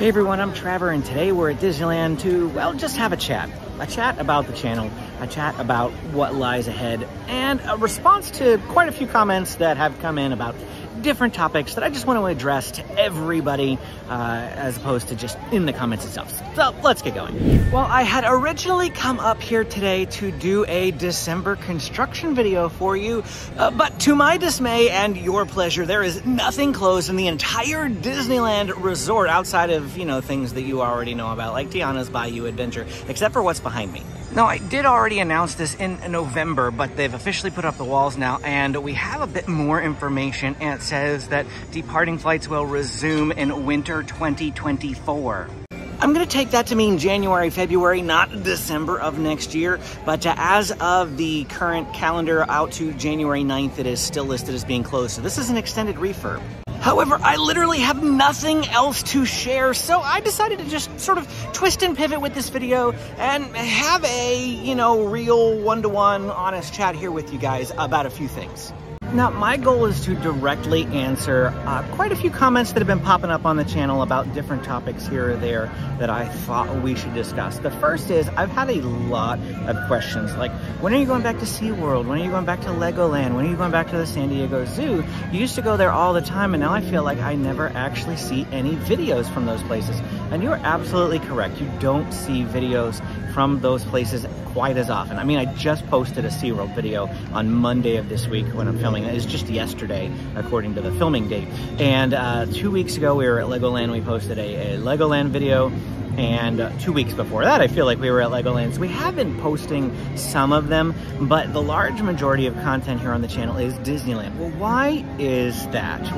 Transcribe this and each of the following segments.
Hey everyone, I'm Trevor, and today we're at Disneyland to, well, just have a chat. A chat about the channel, a chat about what lies ahead, and a response to quite a few comments that have come in about different topics that I just want to address to everybody, as opposed to just in the comments itself. So let's get going. Well, I had originally come up here today to do a December construction video for you, but to my dismay and your pleasure, there is nothing closed in the entire Disneyland resort outside of, you know, things that you already know about, like Tiana's Bayou Adventure, except for what's behind me. Now, I did already announce this in November, but they've officially put up the walls now, and we have a bit more information, and it says that departing flights will resume in winter 2024. I'm going to take that to mean January, February, not December of next year, but as of the current calendar out to January 9th, it is still listed as being closed, so this is an extended refurb. However, I literally have nothing else to share, so I decided to just sort of twist and pivot with this video and have a, you know, real one-to-one honest chat here with you guys about a few things. Now, my goal is to directly answer quite a few comments that have been popping up on the channel about different topics here or there that I thought we should discuss. The first is, I've had a lot of questions like, when are you going back to SeaWorld? When are you going back to Legoland? When are you going back to the San Diego Zoo? You used to go there all the time, and now I feel like I never actually see any videos from those places. And you're absolutely correct. You don't see videos from those places quite as often. I mean, I just posted a SeaWorld video on Monday of this week when I'm filming. It was just yesterday, according to the filming date. And 2 weeks ago, we were at Legoland. We posted a Legoland video. And 2 weeks before that, I feel like we were at Legoland. So we have been posting some of them, but the large majority of content here on the channel is Disneyland. Well, why is that?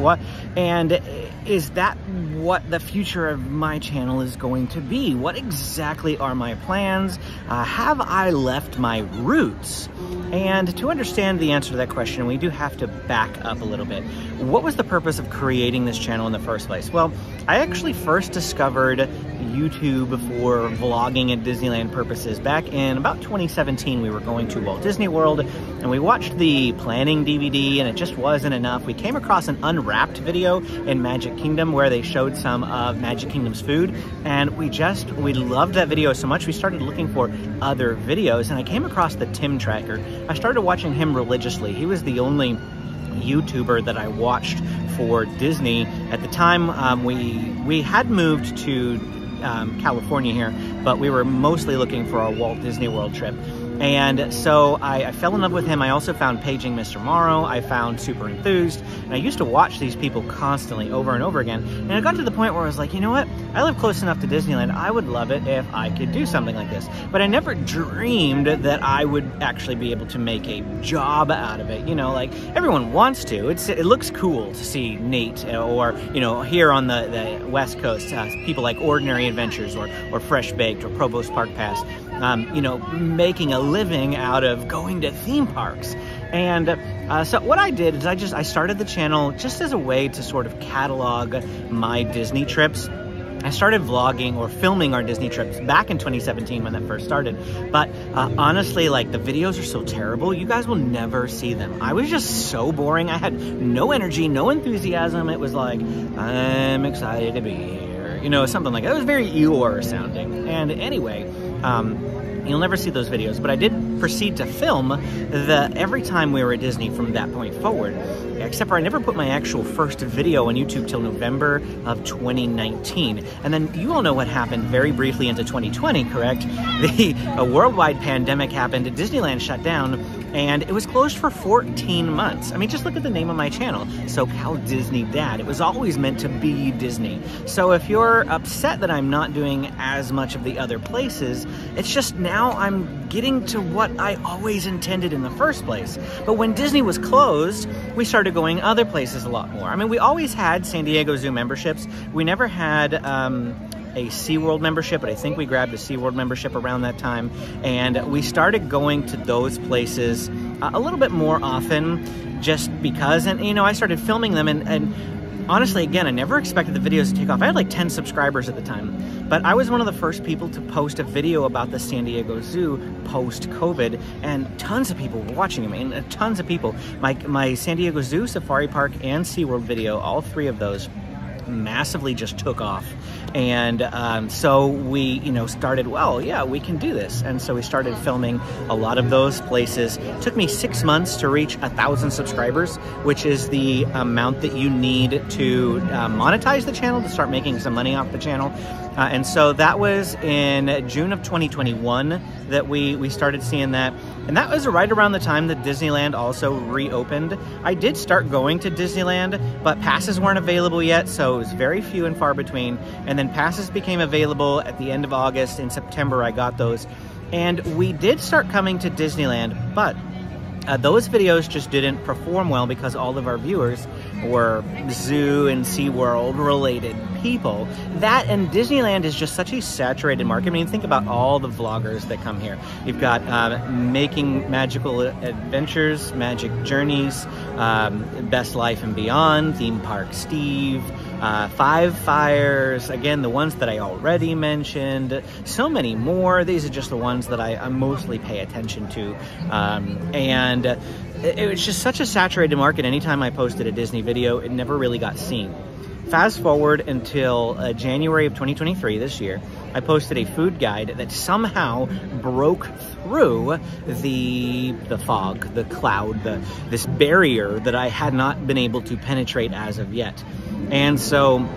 And is that what the future of my channel is going to be? What exactly are my plans? Have I left my roots? And to understand the answer to that question, we do have to back up a little bit. What was the purpose of creating this channel in the first place? Well, I actually first discovered YouTube for vlogging and Disneyland purposes back in about 2017. We were going to Walt Disney World and we watched the planning DVD, and it just wasn't enough. We came across an unwrapped video in Magic Kingdom where they showed some of Magic Kingdom's food, and we loved that video so much we started looking for other videos, and I came across the Tim Tracker. I started watching him religiously. He was the only YouTuber that I watched for Disney. At the time, we had moved to California here, but we were mostly looking for our Walt Disney World trip. And so I fell in love with him. I also found Paging Mr. Morrow. I found Super Enthused. And I used to watch these people constantly over and over again. And I got to the point where I was like, you know what? I live close enough to Disneyland. I would love it if I could do something like this. But I never dreamed that I would actually be able to make a job out of it. You know, like everyone wants to. It looks cool to see Nate or, you know, here on the West Coast, people like Ordinary Adventures or Fresh Baked or Provost Park Pass, you know, making a living out of going to theme parks. And so what I did is I started the channel just as a way to sort of catalog my Disney trips. I started vlogging or filming our Disney trips back in 2017 when that first started. But honestly, like, the videos are so terrible, you guys will never see them. I was just so boring. I had no energy, no enthusiasm. It was like, I'm excited to be here. You know, something like that. It was very Eeyore sounding. And anyway, you'll never see those videos, but I did proceed to film every time we were at Disney from that point forward, except for I never put my actual first video on YouTube till November of 2019. And then you all know what happened very briefly into 2020, correct? A worldwide pandemic happened, Disneyland shut down, and it was closed for 14 months. I mean, just look at the name of my channel, SoCal Disney Dad. It was always meant to be Disney. So if you're upset that I'm not doing as much of the other places, it's just now I'm getting to what I always intended in the first place. But when Disney was closed, we started going other places a lot more. I mean, we always had San Diego Zoo memberships. We never had a SeaWorld membership, but I think we grabbed a SeaWorld membership around that time. And we started going to those places a little bit more often just because, and you know, I started filming them and honestly, again, I never expected the videos to take off. I had like 10 subscribers at the time, but I was one of the first people to post a video about the San Diego Zoo post-COVID, and tons of people were watching them, and tons of people. My San Diego Zoo, Safari Park, and SeaWorld video, all three of those, massively just took off. And so we, started, well, yeah, we can do this. And so we started filming a lot of those places. It took me 6 months to reach 1,000 subscribers, which is the amount that you need to monetize the channel, to start making some money off the channel. And so that was in June of 2021 that we started seeing that. And that was right around the time that Disneyland also reopened. I did start going to Disneyland, but passes weren't available yet, so it was very few and far between. And then passes became available at the end of August. In September, I got those. And we did start coming to Disneyland, but those videos just didn't perform well because all of our viewers were zoo and SeaWorld related people. That and Disneyland is just such a saturated market. I mean, think about all the vloggers that come here. You've got Making Magical Adventures, Magic Journeys, Best Life and Beyond, Theme Park Steve, Five Fires, again, the ones that I already mentioned, so many more. These are just the ones that I mostly pay attention to. And it was just such a saturated market. Anytime I posted a Disney video, it never really got seen. Fast forward until January of 2023, this year, I posted a food guide that somehow broke through the fog, the cloud, this barrier that I had not been able to penetrate as of yet. And so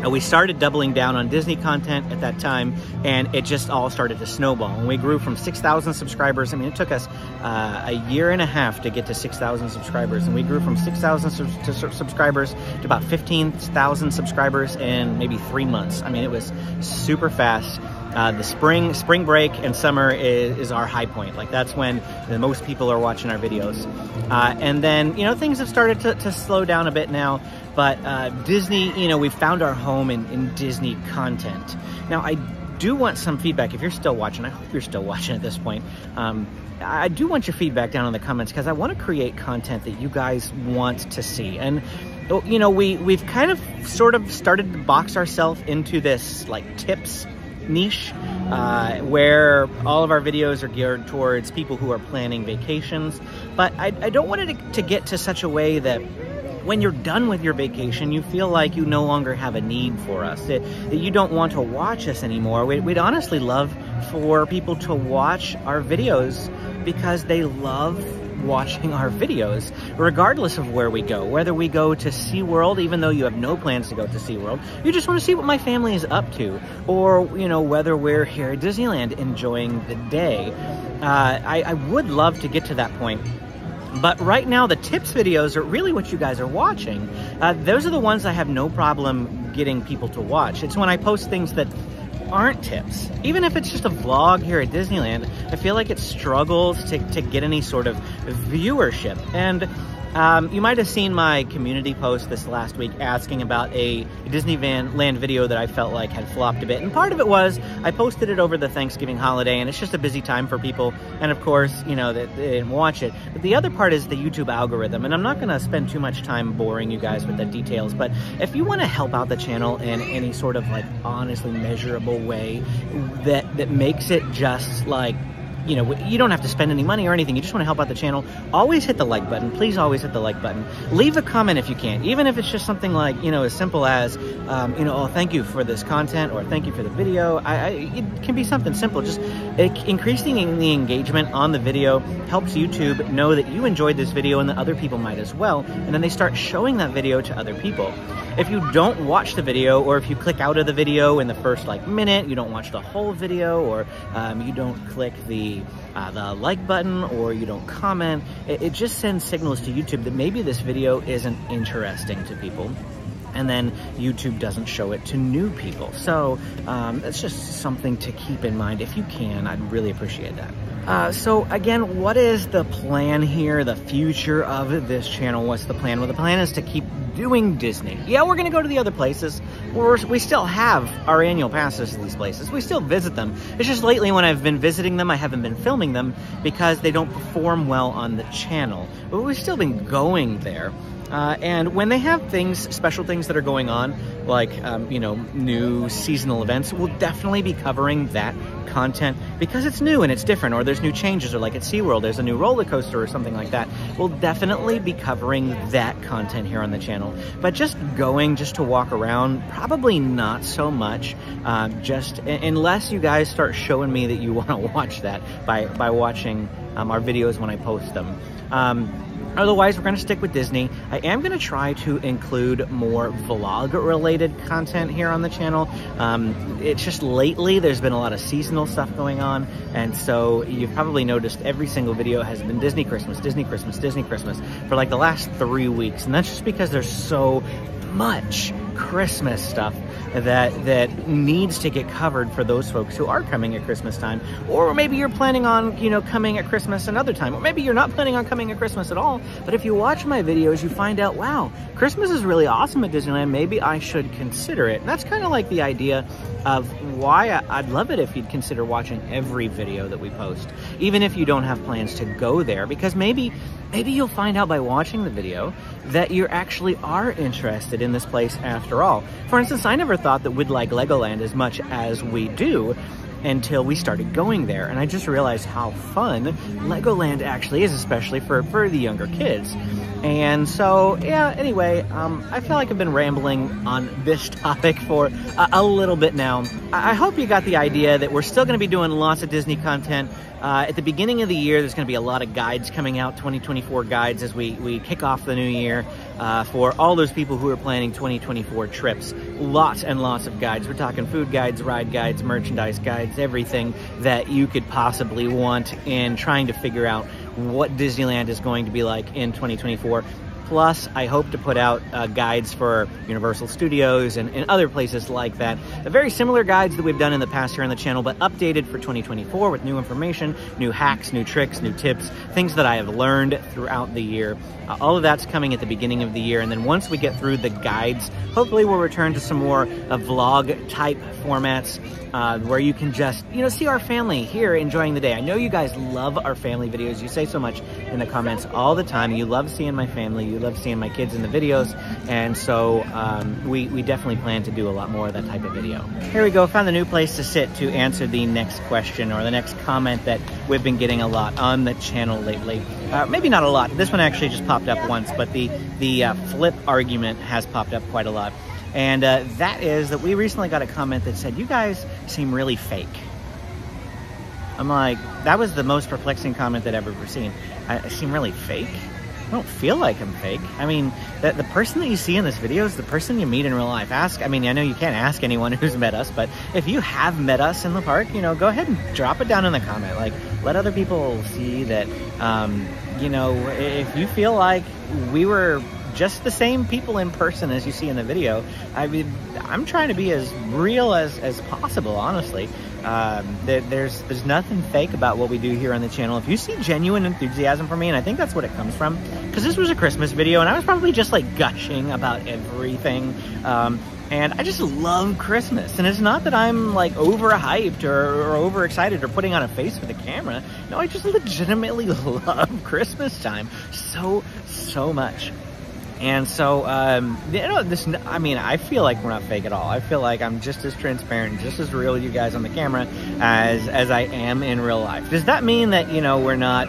we started doubling down on Disney content at that time, and it just all started to snowball. And we grew from 6,000 subscribers. I mean, it took us a year and a half to get to 6,000 subscribers. And we grew from 6,000 subscribers to about 15,000 subscribers in maybe 3 months. I mean, it was super fast. The spring break and summer is our high point. Like, that's when the most people are watching our videos. And then, things have started to slow down a bit now. But Disney, we found our home in Disney content. Now, I do want some feedback. If you're still watching, I hope you're still watching at this point. I do want your feedback down in the comments, because I want to create content that you guys want to see. And we've kind of sort of started to box ourselves into this like tips niche, where all of our videos are geared towards people who are planning vacations. But I don't want it to get to such a way that when you're done with your vacation, you feel like you no longer have a need for us, that you don't want to watch us anymore. We'd honestly love for people to watch our videos because they love watching our videos, regardless of where we go. Whether we go to SeaWorld, even though you have no plans to go to SeaWorld, you just want to see what my family is up to. Or, whether we're here at Disneyland enjoying the day. I would love to get to that point. But right now, the tips videos are really what you guys are watching. Those are the ones I have no problem getting people to watch. It's when I post things that aren't tips. Even if it's just a vlog here at Disneyland, I feel like it struggles to get any sort of viewership. And you might have seen my community post this last week asking about a Disneyland video that I felt like had flopped a bit. And part of it was I posted it over the Thanksgiving holiday, and it's just a busy time for people. And of course, that they didn't watch it. But the other part is the YouTube algorithm. And I'm not going to spend too much time boring you guys with the details. But if you want to help out the channel in any sort of like honestly measurable way that makes it just like, you don't have to spend any money or anything. You just want to help out the channel. Always hit the like button. Please always hit the like button. Leave a comment if you can. Even if it's just something like, as simple as, oh, thank you for this content, or thank you for the video. It can be something simple. Just increasing the engagement on the video helps YouTube know that you enjoyed this video and that other people might as well. And then they start showing that video to other people. If you don't watch the video, or if you click out of the video in the first minute, you don't watch the whole video, or you don't click the like button, or you don't comment, it just sends signals to YouTube that maybe this video isn't interesting to people. And then YouTube doesn't show it to new people. So that's just something to keep in mind. If you can, I'd really appreciate that. So again, what is the plan here? The future of this channel? What's the plan? Well, the plan is to keep doing Disney. Yeah, we're gonna go to the other places. We still have our annual passes to these places. We still visit them. It's just lately when I've been visiting them, I haven't been filming them because they don't perform well on the channel. But we've still been going there. And when they have special things that are going on, like, you know, new seasonal events, we'll definitely be covering that content because it's new and it's different, or there's new changes, or like at SeaWorld, there's a new roller coaster or something like that. We'll definitely be covering that content here on the channel. But just to walk around, probably not so much, just unless you guys start showing me that you want to watch that by watching our videos when I post them. Otherwise, we're going to stick with Disney. I am going to try to include more vlog-related content here on the channel. It's just lately, there's been a lot of seasonal stuff going on, and so you've probably noticed every single video has been Disney Christmas, Disney Christmas, Disney Christmas for like the last 3 weeks, and that's just because there's so much Christmas stuff that needs to get covered for those folks who are coming at Christmas time, or maybe you're planning on, you know, coming at Christmas another time, or maybe you're not planning on coming at Christmas at all, but if you watch my videos, you find out, wow, Christmas is really awesome at Disneyland, maybe I should consider it. And that's kind of like the idea of why I'd love it if you'd consider watching every video that we post, even if you don't have plans to go there, because maybe you'll find out by watching the video that you actually are interested in this place after all. For instance, I never thought that we'd like Legoland as much as we do until we started going there, and I just realized how fun Legoland actually is, especially for the younger kids. And so, yeah, anyway, I feel like I've been rambling on this topic for a little bit now. I hope you got the idea that we're still going to be doing lots of Disney content. At the beginning of the year, there's going to be a lot of guides coming out, 2024 guides, as we kick off the new year for all those people who are planning 2024 trips. Lots and lots of guides. We're talking food guides, ride guides, merchandise guides, everything that you could possibly want in trying to figure out what Disneyland is going to be like in 2024. Plus, I hope to put out guides for Universal Studios and other places like that. Very similar guides that we've done in the past here on the channel, but updated for 2024 with new information, new hacks, new tricks, new tips, things that I have learned throughout the year. All of that's coming at the beginning of the year, and then once we get through the guides, hopefully we'll return to some more vlog-type formats where you can just, you know, see our family here enjoying the day. I know you guys love our family videos. You say so much in the comments all the time. You love seeing my family. You love seeing my kids in the videos, and so we definitely plan to do a lot more of that type of video. Here we go. Found a new place to sit to answer the next question or the next comment that we've been getting a lot on the channel lately. Maybe not a lot. This one actually just popped up once, but the flip argument has popped up quite a lot. And that is that we recently got a comment that said, you guys seem really fake. I'm like, that was the most perplexing comment that I've ever seen. I seem really fake? I don't feel like I'm fake. I mean, the person that you see in this video is the person you meet in real life. I mean, I know you can't ask anyone who's met us, but if you have met us in the park, you know, go ahead and drop it down in the comment. Like, let other people see that, you know, if you feel like we were just the same people in person as you see in the video. I mean, I'm trying to be as real as possible, honestly. There's nothing fake about what we do here on the channel. If you see genuine enthusiasm for me, and I think that's what it comes from, because this was a Christmas video, and I was probably just like gushing about everything. And I just love Christmas. And it's not that I'm like overhyped or overexcited or putting on a face for the camera. No, I just legitimately love Christmas time so much. And so, you know, I mean, I feel like we're not fake at all. I feel like I'm just as transparent, just as real with you guys on the camera as I am in real life. Does that mean that, you know, we're not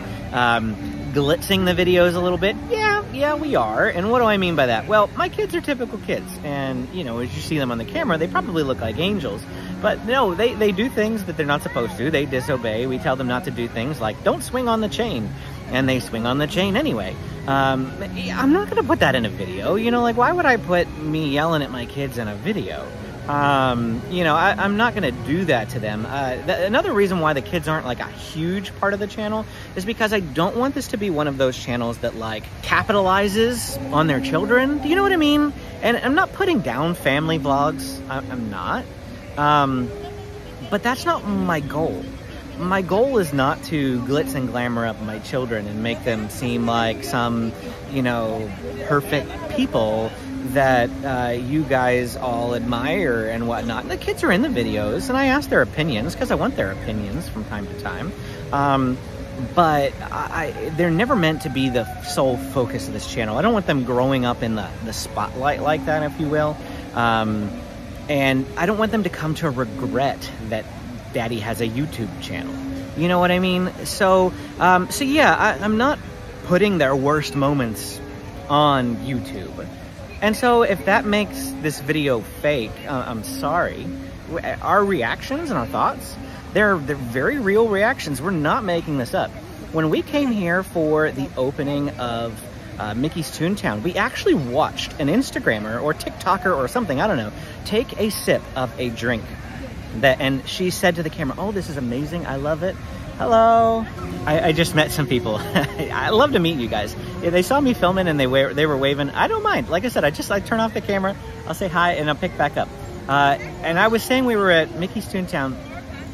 glitzing the videos a little bit? Yeah, we are. And what do I mean by that? Well, my kids are typical kids. And, you know, as you see them on the camera, they probably look like angels. But no, they do things that they're not supposed to. They disobey. We tell them not to do things like, don't swing on the chain. And they swing on the chain anyway. I'm not going to put that in a video. You know, like, why would I put me yelling at my kids in a video? You know, I'm not going to do that to them. Another reason why the kids aren't like a huge part of the channel is because I don't want this to be one of those channels that like capitalizes on their children. Do you know what I mean? And I'm not putting down family vlogs. I'm not. But that's not my goal. My goal is not to glitz and glamour up my children and make them seem like some, you know, perfect people that you guys all admire and whatnot. The kids are in the videos, and I ask their opinions because I want their opinions from time to time. But they're never meant to be the sole focus of this channel. I don't want them growing up in the spotlight like that, if you will. And I don't want them to come to regret that Daddy has a YouTube channel. You know what I mean? So yeah, I'm not putting their worst moments on YouTube. And so if that makes this video fake, I'm sorry. Our reactions and our thoughts, they're very real reactions. We're not making this up. When we came here for the opening of Mickey's Toontown, we actually watched an Instagrammer or TikToker or something, I don't know, take a sip of a drink. And she said to the camera, "Oh, this is amazing. I love it. Hello." I just met some people. I love to meet you guys. If they saw me filming and they were waving, I don't mind. Like I said, I turn off the camera, I'll say hi, and I'll pick back up. And I was saying we were at Mickey's Toontown,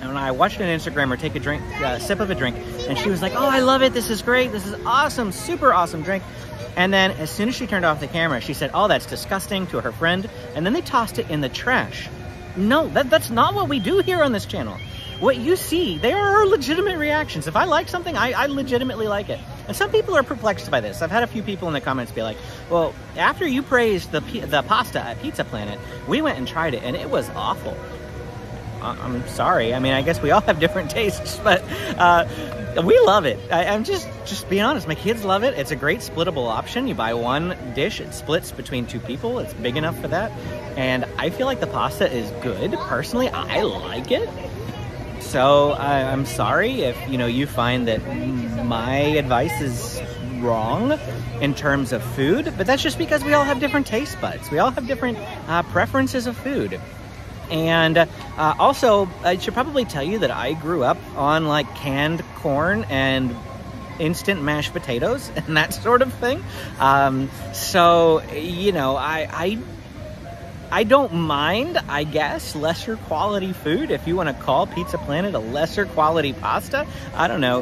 and I watched an Instagrammer take a sip of a drink, and she was like, "Oh, I love it. This is great. This is awesome. Super awesome drink." And then as soon as she turned off the camera, she said, "Oh, that's disgusting," to her friend, and then they tossed it in the trash. No, that's not what we do here on this channel. What you see, they are our legitimate reactions. If I like something, I legitimately like it. And some people are perplexed by this. I've had a few people in the comments be like, "Well, after you praised the pasta at Pizza Planet, we went and tried it, and it was awful." I'm sorry. I mean, I guess we all have different tastes, but we love it. I'm just being honest. My kids love it. It's a great splittable option. You buy one dish, it splits between two people. It's big enough for that. And I feel like the pasta is good. Personally, I like it. So I'm sorry if, you find that my advice is wrong in terms of food, but that's just because we all have different taste buds. We all have different preferences of food. And also, I should probably tell you that I grew up on like canned corn and instant mashed potatoes and that sort of thing. So, I don't mind, I guess, lesser quality food. If you want to call Pizza Planet a lesser quality pasta, I don't know,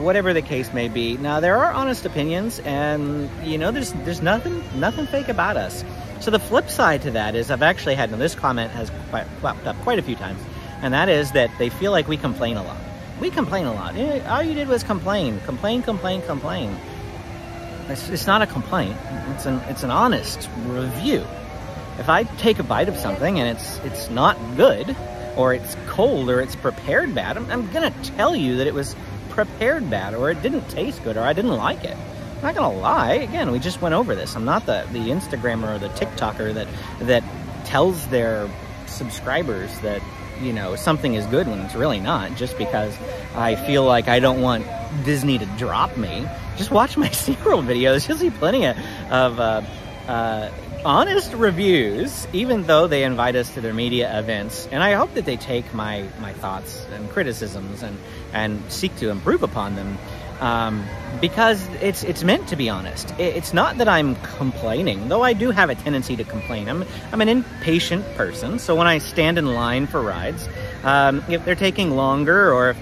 whatever the case may be. Now, there are honest opinions, and there's nothing fake about us. So the flip side to that is I've actually had, and this comment has popped up quite a few times, and that is that they feel like we complain a lot. We complain a lot. All you did was complain. It's not a complaint. It's an honest review. If I take a bite of something and it's not good, or it's cold, or it's prepared bad, I'm gonna tell you that it was prepared bad, or it didn't taste good, or I didn't like it. I'm not gonna lie. Again, we just went over this. I'm not the Instagrammer or the TikToker that tells their subscribers that something is good when it's really not, just because I feel like I don't want Disney to drop me. Just watch my SeaWorld videos. You'll see plenty of honest reviews, even though they invite us to their media events. And I hope that they take my thoughts and criticisms and seek to improve upon them. Because it's meant to be honest. It's not that I'm complaining, though I do have a tendency to complain. I'm an impatient person, so when I stand in line for rides, if they're taking longer, or if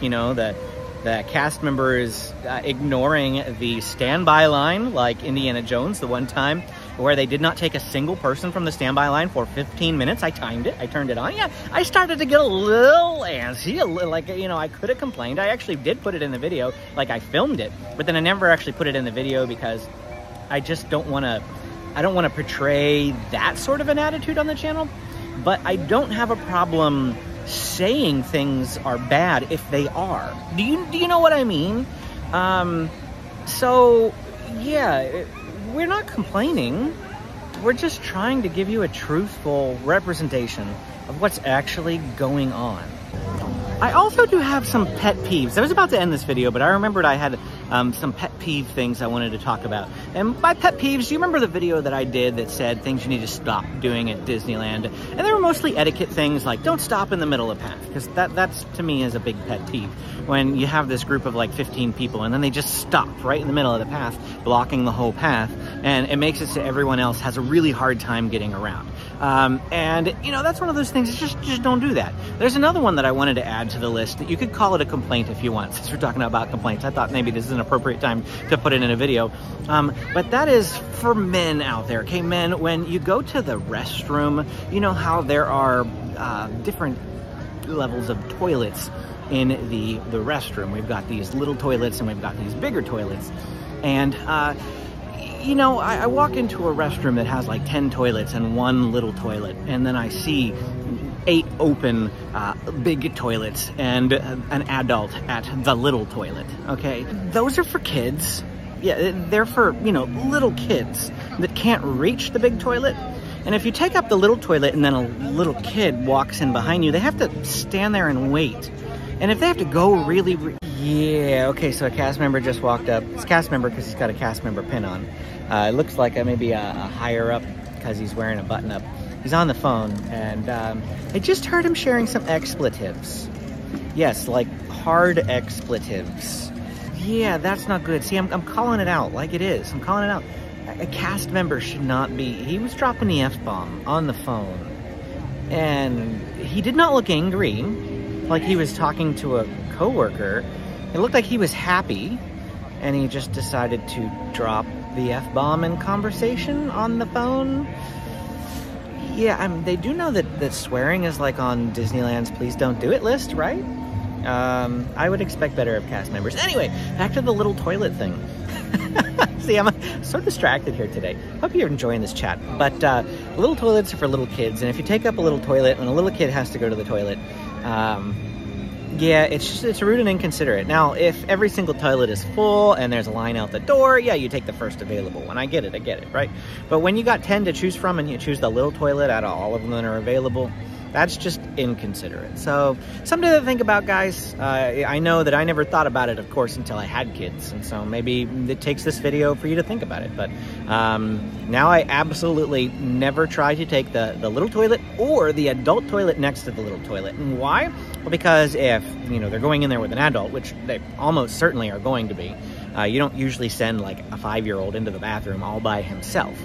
the cast member is ignoring the standby line, like Indiana Jones, the one time where they did not take a single person from the standby line for 15 minutes. I timed it. I turned it on. Yeah, I started to get a little antsy, I could have complained. I actually did put it in the video, like I filmed it, but then I never actually put it in the video because I just don't want to portray that sort of an attitude on the channel. But I don't have a problem saying things are bad if they are. Do you know what I mean? So yeah, we're not complaining. We're just trying to give you a truthful representation of what's actually going on. I also do have some pet peeves. I was about to end this video, but I remembered I had some pet peeve things I wanted to talk about. And by pet peeves, do you remember the video that I did that said things you need to stop doing at Disneyland? And they were mostly etiquette things like don't stop in the middle of the path, because that's to me is a big pet peeve. When you have this group of like 15 people and then they just stop right in the middle of the path, blocking the whole path, and it makes it so everyone else has a really hard time getting around. And that's one of those things. Just don't do that. There's another one that I wanted to add to the list that you could call it a complaint if you want. Since we're talking about complaints, I thought maybe this is an appropriate time to put it in a video. But that is for men out there. Okay, men, when you go to the restroom, you know how there are different levels of toilets in the restroom. We've got these little toilets and we've got these bigger toilets. And you know, I walk into a restroom that has like 10 toilets and one little toilet, and then I see 8 open big toilets and an adult at the little toilet, okay? Those are for kids. Yeah, they're for, you know, little kids that can't reach the big toilet. And if you take up the little toilet and then a little kid walks in behind you, they have to stand there and wait. And if they have to go really, yeah, okay, so a cast member just walked up. It's a cast member because he's got a cast member pin on. It looks like maybe a higher up because he's wearing a button up. He's on the phone, and I just heard him sharing some expletives. Yes, like hard expletives. Yeah, that's not good. See, I'm calling it out like it is. I'm calling it out. A cast member should not be. He was dropping the F-bomb on the phone, and he did not look angry, like he was talking to a coworker. It looked like he was happy, and he just decided to drop the F-bomb in conversation on the phone. Yeah, they do know that swearing is like on Disneyland's Please Don't Do It list, right? I would expect better of cast members. Anyway, back to the little toilet thing. See, I'm so distracted here today. Hope you're enjoying this chat. But little toilets are for little kids, and if you take up a little toilet when a little kid has to go to the toilet, yeah, it's rude and inconsiderate. Now, if every single toilet is full and there's a line out the door, yeah, you take the first available one. I get it, right? But when you got 10 to choose from and you choose the little toilet out of all of them that are available, that's just inconsiderate. So, something to think about, guys. I know that I never thought about it, of course, until I had kids. And so maybe it takes this video for you to think about it. But now I absolutely never try to take the little toilet or the adult toilet next to the little toilet. And why? Well, because if, you know, they're going in there with an adult, which they almost certainly are going to be, you don't usually send like a 5-year-old into the bathroom all by himself.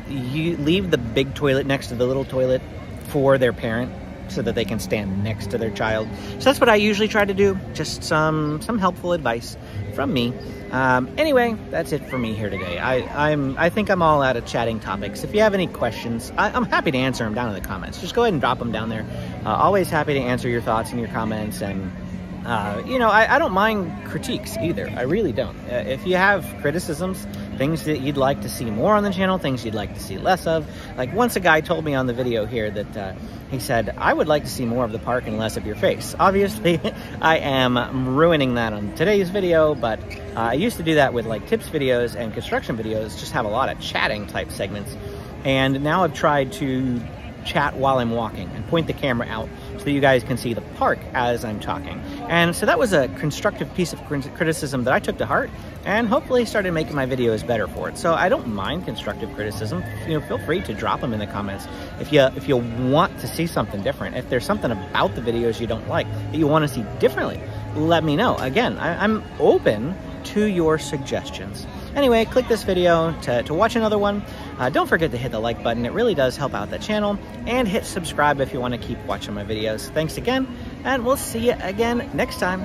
You leave the big toilet next to the little toilet for their parent so that they can stand next to their child. So that's what I usually try to do. Just some helpful advice from me. Anyway, that's it for me here today. I think I'm all out of chatting topics. If you have any questions, I'm happy to answer them down in the comments. Just go ahead and drop them down there. Always happy to answer your thoughts and your comments. And you know, I don't mind critiques either. I really don't. If you have criticisms, things that you'd like to see more on the channel, things you'd like to see less of. Like once a guy told me on the video here that he said, I would like to see more of the park and less of your face. Obviously, I am ruining that on today's video, but I used to do that with like tips videos and construction videos, just have a lot of chatting type segments. And now I've tried to chat while I'm walking and point the camera out so that you guys can see the park as I'm talking. And so that was a constructive piece of criticism that I took to heart and hopefully started making my videos better for it. So I don't mind constructive criticism. You know, feel free to drop them in the comments if you want to see something different. If there's something about the videos you don't like that you want to see differently, let me know. Again, I'm open to your suggestions. Anyway, click this video to watch another one. Don't forget to hit the like button. It really does help out the channel. And hit subscribe if you want to keep watching my videos. Thanks again, and we'll see you again next time.